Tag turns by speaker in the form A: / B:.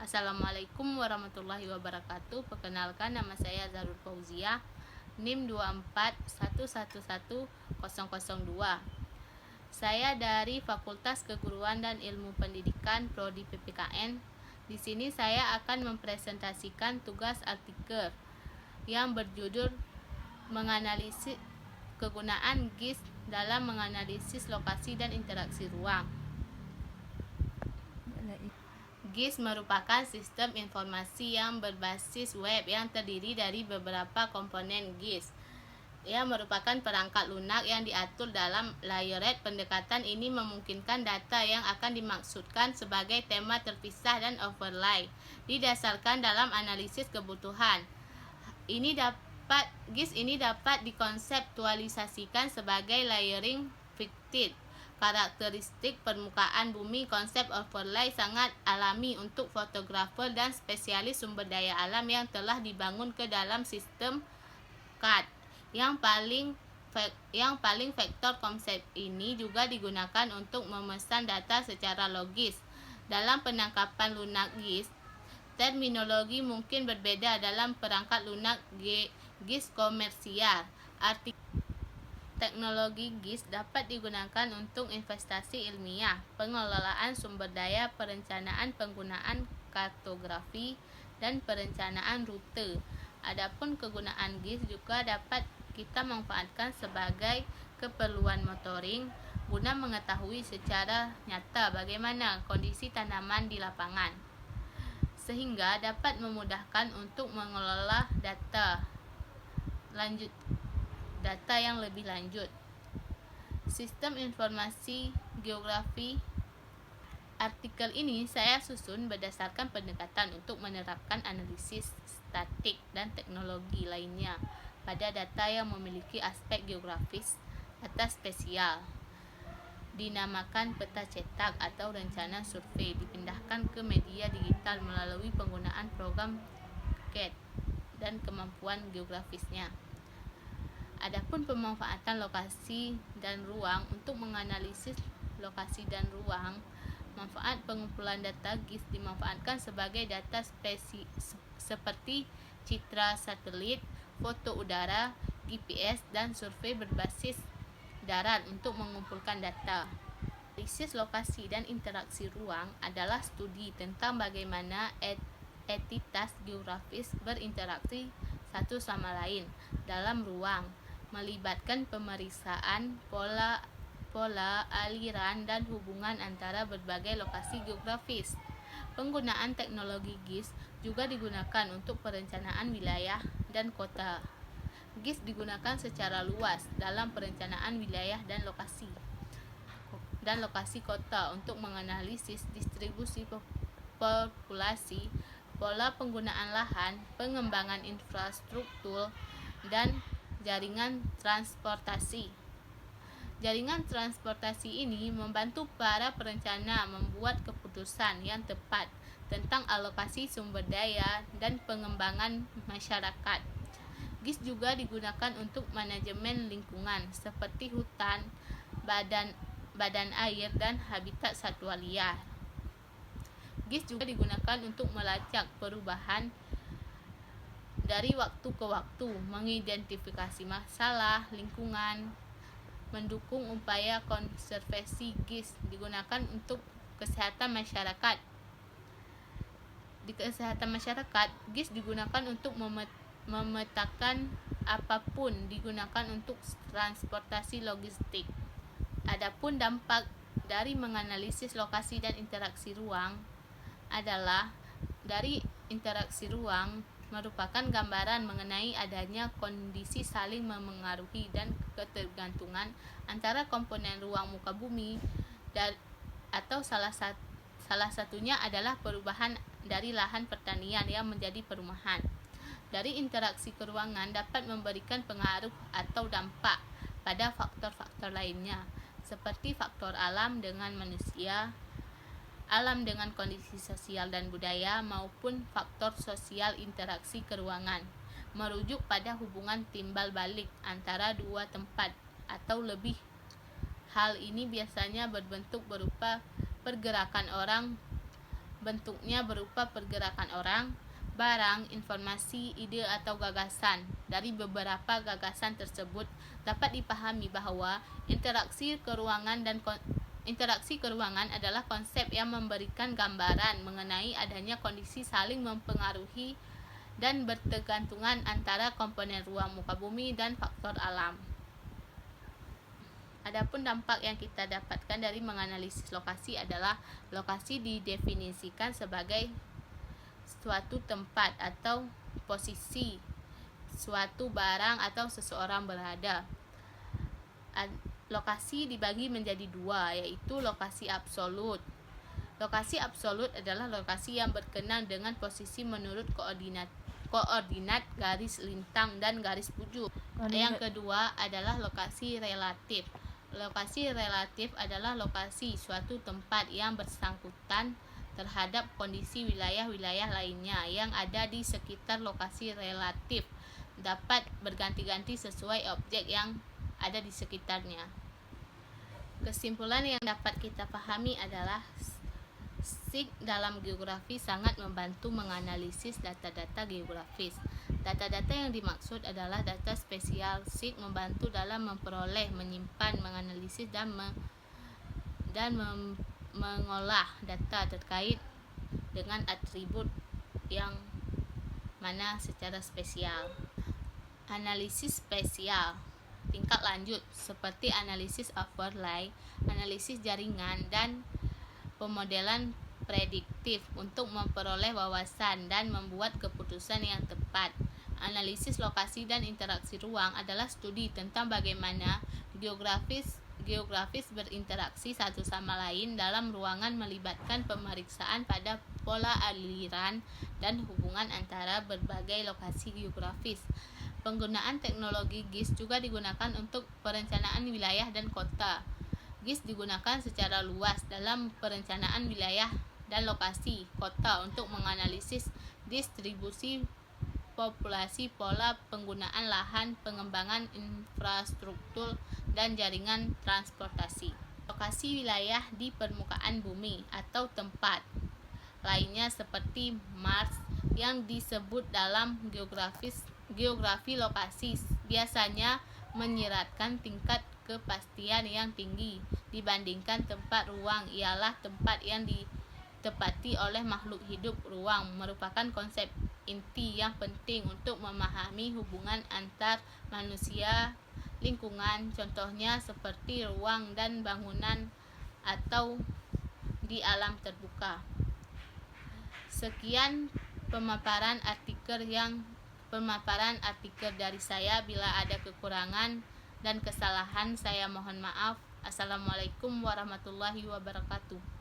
A: Assalamualaikum warahmatullahi wabarakatuh. Perkenalkan, nama saya Zarul Fauzia, NIM 241111002. Saya dari Fakultas Keguruan dan Ilmu Pendidikan Prodi PPKN. Di sini saya akan mempresentasikan tugas artikel yang berjudul menganalisis kegunaan GIS dalam menganalisis lokasi dan interaksi ruang. GIS merupakan sistem informasi yang berbasis web yang terdiri dari beberapa komponen GIS. Ia merupakan perangkat lunak yang diatur dalam layeret. Pendekatan ini memungkinkan data yang akan dimaksudkan sebagai tema terpisah dan overlay didasarkan dalam analisis kebutuhan. GIS ini dapat dikonseptualisasikan sebagai layering fiktif. Karakteristik permukaan bumi. Konsep overlay sangat alami untuk fotografer dan spesialis sumber daya alam yang telah dibangun ke dalam sistem CAD. Yang paling vektor konsep ini juga digunakan untuk memesan data secara logis. Dalam penangkapan lunak GIS, terminologi mungkin berbeda dalam perangkat lunak GIS komersial. Teknologi GIS dapat digunakan untuk investasi ilmiah, pengelolaan sumber daya, perencanaan penggunaan kartografi, dan perencanaan rute. Adapun kegunaan GIS juga dapat kita manfaatkan sebagai keperluan motoring guna mengetahui secara nyata bagaimana kondisi tanaman di lapangan, sehingga dapat memudahkan untuk mengelola data yang lebih lanjut. Sistem informasi geografi. Artikel ini saya susun berdasarkan pendekatan untuk menerapkan analisis statik dan teknologi lainnya pada data yang memiliki aspek geografis atau spesial. Dinamakan peta cetak atau rencana survei, dipindahkan ke media digital melalui penggunaan program CAD dan kemampuan geografisnya. Adapun pemanfaatan lokasi dan ruang. Untuk menganalisis lokasi dan ruang, manfaat pengumpulan data GIS dimanfaatkan sebagai data seperti citra satelit, foto udara, GPS, dan survei berbasis darat untuk mengumpulkan data. Analisis lokasi dan interaksi ruang adalah studi tentang bagaimana entitas geografis berinteraksi satu sama lain dalam ruang, melibatkan pemeriksaan pola, aliran, dan hubungan antara berbagai lokasi geografis. Penggunaan teknologi GIS juga digunakan untuk perencanaan wilayah dan kota. GIS digunakan secara luas dalam perencanaan wilayah dan lokasi kota untuk menganalisis distribusi populasi, pola penggunaan lahan, pengembangan infrastruktur, dan jaringan transportasi. Jaringan transportasi ini membantu para perencana membuat keputusan yang tepat tentang alokasi sumber daya dan pengembangan masyarakat. GIS juga digunakan untuk manajemen lingkungan seperti hutan, badan air, dan habitat satwa liar. GIS juga digunakan untuk melacak perubahan dari waktu ke waktu, mengidentifikasi masalah lingkungan, mendukung upaya konservasi. GIS digunakan untuk kesehatan masyarakat. Di kesehatan masyarakat, GIS digunakan untuk memetakan apapun, digunakan untuk transportasi logistik. Adapun dampak dari menganalisis lokasi dan interaksi ruang adalah dari interaksi ruang merupakan gambaran mengenai adanya kondisi saling memengaruhi dan ketergantungan antara komponen ruang muka bumi atau salah satunya adalah perubahan dari lahan pertanian yang menjadi perumahan. Dari interaksi keruangan dapat memberikan pengaruh atau dampak pada faktor-faktor lainnya, seperti faktor alam dengan manusia, alam dengan kondisi sosial dan budaya, maupun faktor sosial interaksi keruangan, merujuk pada hubungan timbal balik antara dua tempat atau lebih. Hal ini biasanya berbentuk berupa pergerakan orang Bentuknya berupa pergerakan orang, barang, informasi, ide atau gagasan. Dari beberapa gagasan tersebut dapat dipahami bahwa interaksi keruangan adalah konsep yang memberikan gambaran mengenai adanya kondisi saling mempengaruhi dan bertergantungan antara komponen ruang muka bumi dan faktor alam. Adapun dampak yang kita dapatkan dari menganalisis lokasi adalah lokasi didefinisikan sebagai suatu tempat atau posisi suatu barang atau seseorang berada. Lokasi dibagi menjadi dua, yaitu lokasi absolut. Lokasi absolut adalah lokasi yang berkenaan dengan posisi menurut koordinat garis lintang dan garis pujur. Yang kedua adalah lokasi relatif. Lokasi relatif adalah lokasi suatu tempat yang bersangkutan terhadap kondisi wilayah-wilayah lainnya yang ada di sekitar lokasi relatif, dapat berganti-ganti sesuai objek yang ada di sekitarnya. Kesimpulan yang dapat kita pahami adalah SIG dalam geografi sangat membantu menganalisis data-data geografis. Data-data yang dimaksud adalah data spesial. SIG membantu dalam memperoleh, menyimpan, menganalisis, dan mengolah data terkait dengan atribut yang mana secara spesial. Analisis spesial tingkat lanjut seperti analisis overlay, analisis jaringan, dan pemodelan prediktif untuk memperoleh wawasan dan membuat keputusan yang tepat. Analisis lokasi dan interaksi ruang adalah studi tentang bagaimana geografis berinteraksi satu sama lain dalam ruangan, melibatkan pemeriksaan pada pola aliran dan hubungan antara berbagai lokasi geografis. Penggunaan teknologi GIS juga digunakan untuk perencanaan wilayah dan kota. GIS digunakan secara luas dalam perencanaan wilayah dan lokasi kota untuk menganalisis distribusi populasi, pola penggunaan lahan, pengembangan infrastruktur, dan jaringan transportasi. Lokasi wilayah di permukaan bumi atau tempat lainnya seperti Mars yang disebut dalam geografi lokasi biasanya menyiratkan tingkat kepastian yang tinggi dibandingkan tempat. Ruang ialah tempat yang ditepati oleh makhluk hidup. Ruang merupakan konsep inti yang penting untuk memahami hubungan antar manusia, lingkungan, contohnya seperti ruang dan bangunan atau di alam terbuka. Sekian pemaparan artikel dari saya. Bila ada kekurangan dan kesalahan saya mohon maaf. Assalamualaikum warahmatullahi wabarakatuh.